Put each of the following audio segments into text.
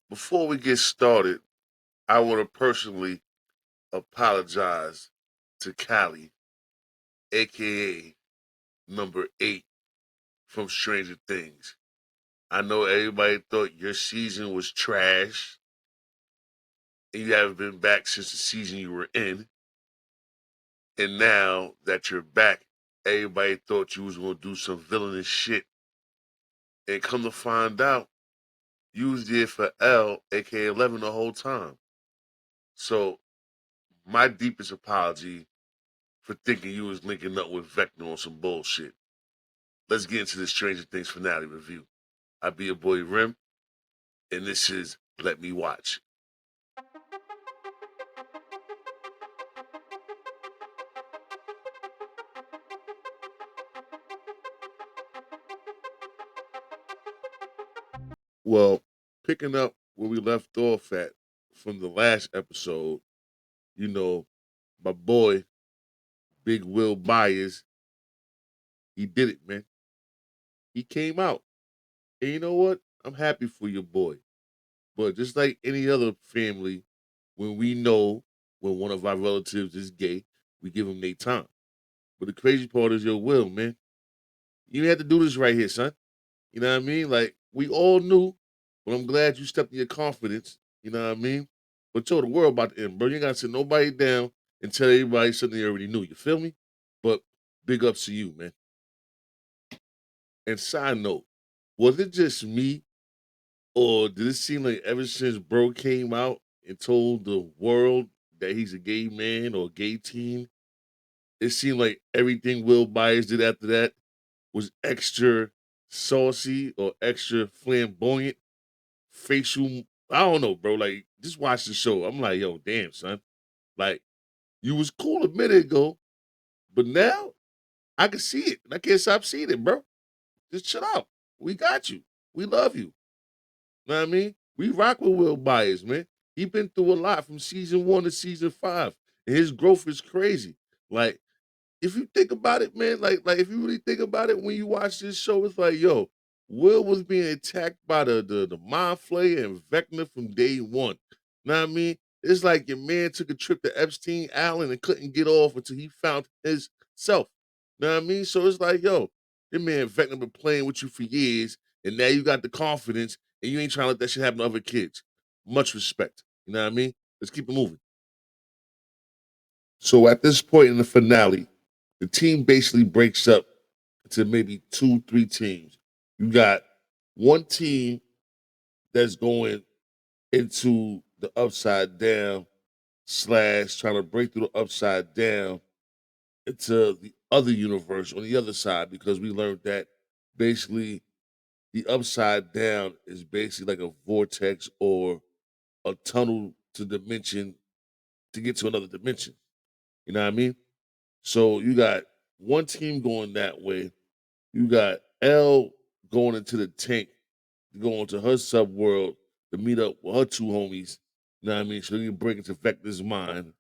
Before we get started, I want to personally apologize to Callie, aka number 8 from Stranger Things. I know everybody thought your season was trash and you haven't been back since the season you were in. And now that you're back, everybody thought you was gonna do some villainous shit. And come to find out, you was there for L, aka 11, the whole time. So my deepest apology for thinking you was linking up with Vecna on some bullshit. Let's get into the Stranger Things finale review. I be your boy Rim, and this is Let Me Watch. Well, picking up where we left off at from the last episode, you know, my boy, Big Will Byers, he did it, man. He came out. And you know what? I'm happy for your boy. But just like any other family, when we know when one of our relatives is gay, we give them their time. But the crazy part is your Will, man. You had to do this right here, son. You know what I mean? Like, we all knew, but I'm glad you stepped in your confidence. You know what I mean? But yo, the world about to end, bro. You ain't gotta sit nobody down and tell everybody something they already knew. You feel me? But big ups to you, man. And side note, was it just me, or did it seem like ever since bro came out and told the world that he's a gay man or a gay teen, it seemed like everything Will Byers did after that was extra saucy or extra flamboyant facial. I don't know, bro. Like, just watch the show. I'm like, yo, damn, son. Like, you was cool a minute ago, but now I can see it. And I can't stop seeing it, bro. Just chill out. We got you. We love you. Know what I mean? We rock with Will Byers, man. He been through a lot from season 1 to season 5. And his growth is crazy. Like, if you think about it, man, like if you really think about it when you watch this show, it's like, yo, Will was being attacked by the Mind Flayer and Vecna from day one. Know what I mean? It's like your man took a trip to Epstein Island and couldn't get off until he found his self. Know what I mean? So it's like, yo, your man Vecna been playing with you for years, and now you got the confidence, and you ain't trying to let that shit happen to other kids. Much respect. You know what I mean? Let's keep it moving. So at this point in the finale, the team basically breaks up into maybe two, three teams. You got one team that's going into the upside down slash trying to break through the upside down into the other universe on the other side because we learned that basically the upside down is basically like a vortex or a tunnel to dimension to get to another dimension. You know what I mean? So you got one team going that way. You got L going into the tank to go into her sub world to meet up with her two homies. You know what I mean? So you can break into Vector's mind.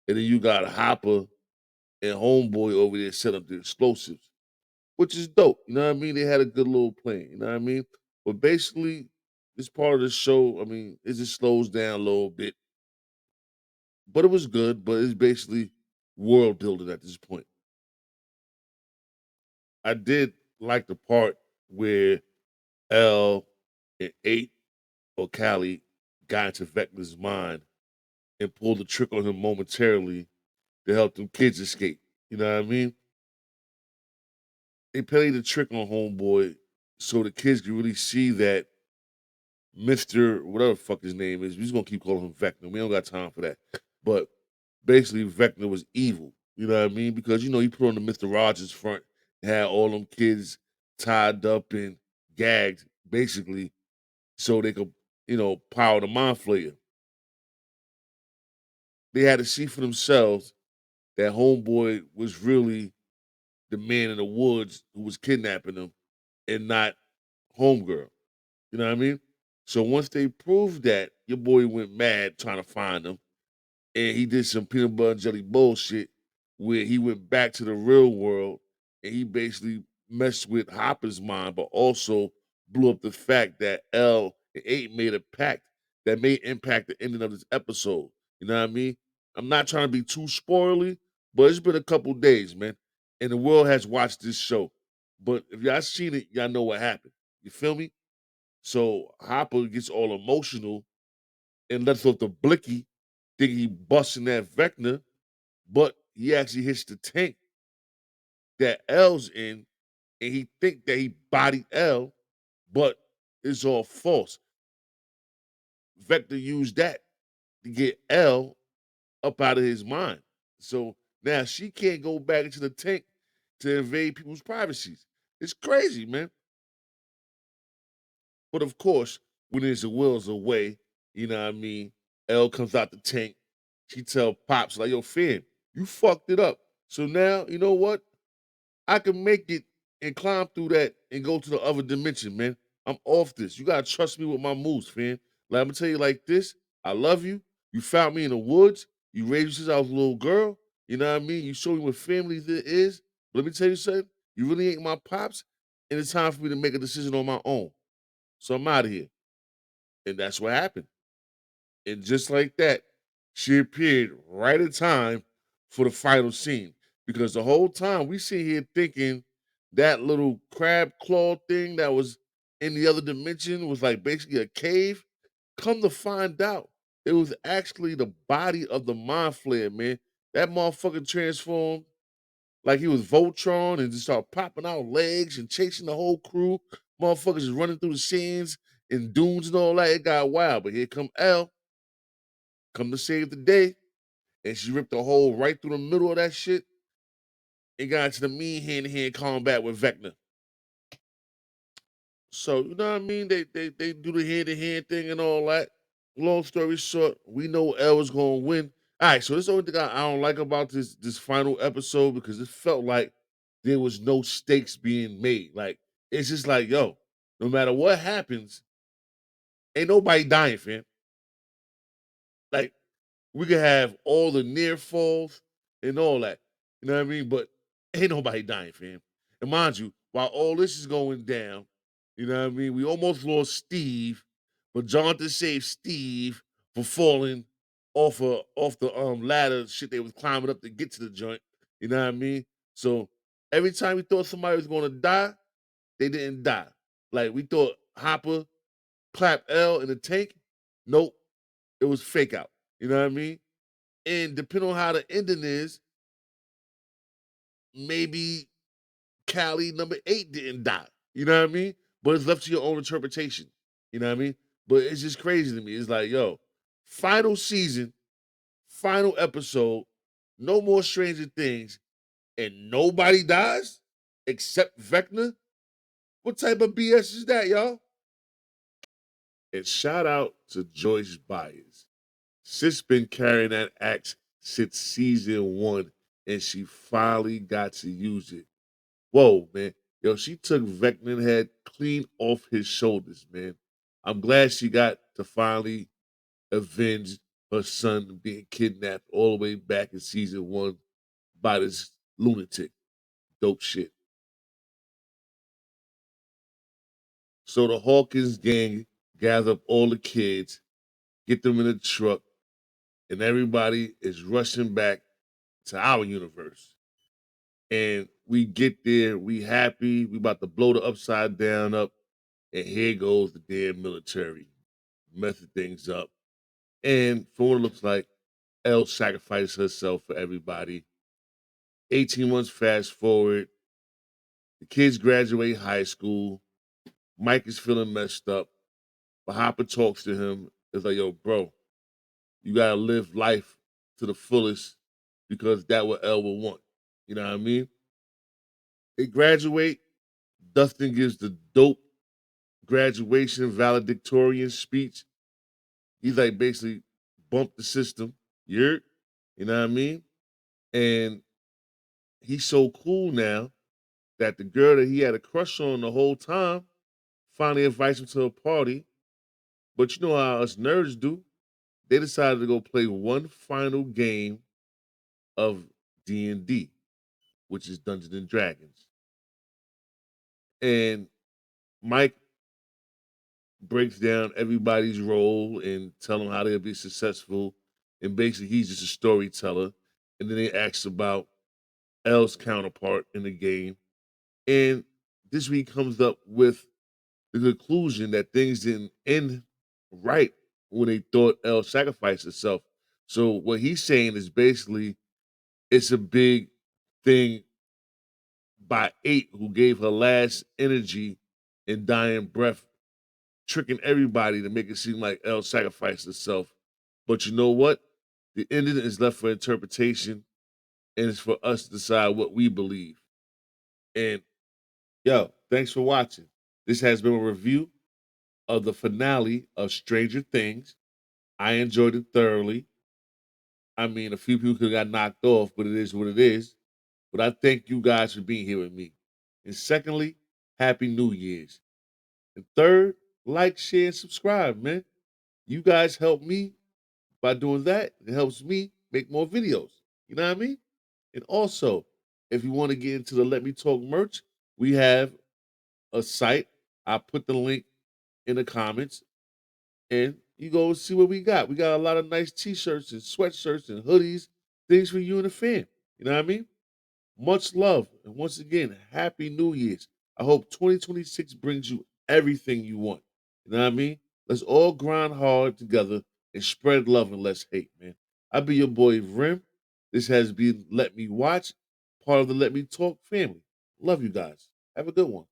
And then you got Hopper and Homeboy over there set up the explosives, which is dope. You know what I mean? They had a good little plan. You know what I mean? But basically, this part of the show, I mean, it just slows down a little bit. But it was good, but it's basically world building at this point. I did like the part where L and 8 or Callie got into Vecna's mind and pulled the trick on him momentarily to help them kids escape. You know what I mean? They played the trick on Homeboy so the kids could really see that Mr. whatever the fuck his name is, we just gonna keep calling him Vecna. We don't got time for that. But basically Vecna was evil. You know what I mean? Because he put on the Mr. Rogers front, had all them kids tied up and gagged, basically, so they could, power the mind flayer. They had to see for themselves that homeboy was really the man in the woods who was kidnapping them and not homegirl. You know what I mean? So once they proved that, your boy went mad trying to find them, and he did some peanut butter and jelly bullshit where he went back to the real world and he basically messed with Hopper's mind, but also blew up the fact that L and 8 made a pact that may impact the ending of this episode. You know what I mean? I'm not trying to be too spoily, but it's been a couple days, man, and the world has watched this show. But if y'all seen it, y'all know what happened. You feel me? So Hopper gets all emotional and lets off the blicky, thinking he busting that Vecna, but he actually hits the tank that L's in, and he think that he bodied L, but it's all false. Vector used that to get L up out of his mind. So now she can't go back into the tank to invade people's privacies. It's crazy, man. But of course, when there's a will's away, you know what I mean? L comes out the tank. She tell Pops, like, yo, fam, you fucked it up. So now, you know what? I can make it and climb through that and go to the other dimension, man. I'm off this. You gotta trust me with my moves, fam. Like, I'm gonna tell you like this. I love you. You found me in the woods. You raised me since I was a little girl. You know what I mean? You showed me what family it is. But let me tell you something. You really ain't my pops, and it's time for me to make a decision on my own. So I'm out of here. And that's what happened. And just like that, she appeared right in time for the final scene. Because the whole time we sit here thinking that little crab claw thing that was in the other dimension was like basically a cave. Come to find out, it was actually the body of the mind flare, man. That motherfucker transformed like he was Voltron and just started popping out legs and chasing the whole crew. Motherfuckers just running through the scenes and dunes and all that. It got wild. But here come L, come to save the day. And she ripped a hole right through the middle of that shit and got into the mean hand-to-hand combat with Vecna. So, you know what I mean? They do the hand-to-hand thing and all that. Long story short, we know L was gonna win. All right, so this is the only thing I don't like about this final episode because it felt like there was no stakes being made. Like, it's just like, yo, no matter what happens, ain't nobody dying, fam. Like, we could have all the near falls and all that. You know what I mean? But ain't nobody dying, fam. And mind you, while all this is going down, you know what I mean? We almost lost Steve, but Jonathan saved Steve for falling off the ladder shit they was climbing up to get to the joint. You know what I mean? So every time we thought somebody was gonna die, they didn't die. Like we thought Hopper clapped L in the tank. Nope, it was fake out. You know what I mean? And depending on how the ending is, maybe Callie number 8 didn't die. You know what I mean? But it's left to your own interpretation. You know what I mean? But it's just crazy to me. It's like, yo, final season, final episode, no more Stranger Things, and nobody dies except Vecna. What type of BS is that, y'all? And shout out to Joyce Byers. Sis been carrying that axe since season 1, and she finally got to use it. Whoa, man. Yo, she took Vecna's head clean off his shoulders, man. I'm glad she got to finally avenge her son being kidnapped all the way back in season 1 by this lunatic. Dope shit. So the Hawkins gang gather up all the kids, get them in a truck, and everybody is rushing back to our universe. And we get there, we happy, we about to blow the upside down up, and here goes the damn military, messing things up. And for what it looks like, Elle sacrificed herself for everybody. 18 months fast forward, the kids graduate high school. Mike is feeling messed up, but Hopper talks to him. It's like, yo, bro, you gotta live life to the fullest because that what Elle will want. You know what I mean? They graduate. Dustin gives the dope graduation valedictorian speech. He's like basically bump the system. You know what I mean? And he's so cool now that the girl that he had a crush on the whole time finally invites him to a party. But you know how us nerds do. They decided to go play one final game of D&D, which is Dungeons and Dragons. And Mike breaks down everybody's role and tell them how they'll be successful. And basically, he's just a storyteller. And then they ask about L's counterpart in the game. And this week comes up with the conclusion that things didn't end right when they thought L sacrificed herself. So what he's saying is basically it's a big thing by 8 who gave her last energy and dying breath, tricking everybody to make it seem like Elle sacrificed herself. But you know what? The ending is left for interpretation, and it's for us to decide what we believe. And yo, thanks for watching. This has been a review of the finale of Stranger Things. I enjoyed it thoroughly. I mean, a few people could have got knocked off, but it is what it is. But I thank you guys for being here with me. And secondly, Happy New Year's. And third, like, share, and subscribe, man. You guys help me by doing that. It helps me make more videos. You know what I mean? And also, if you want to get into the Let Me Talk merch, we have a site. I put the link in the comments and you go see what we got. We got a lot of nice t-shirts and sweatshirts and hoodies, things for you and the fam. You know what I mean? Much love. And once again, Happy New Year's. I hope 2026 brings you everything you want. You know what I mean? Let's all grind hard together and spread love and less hate, man. I'll be your boy, Rim. This has been Let Me Watch, part of the Let Me Talk family. Love you guys. Have a good one.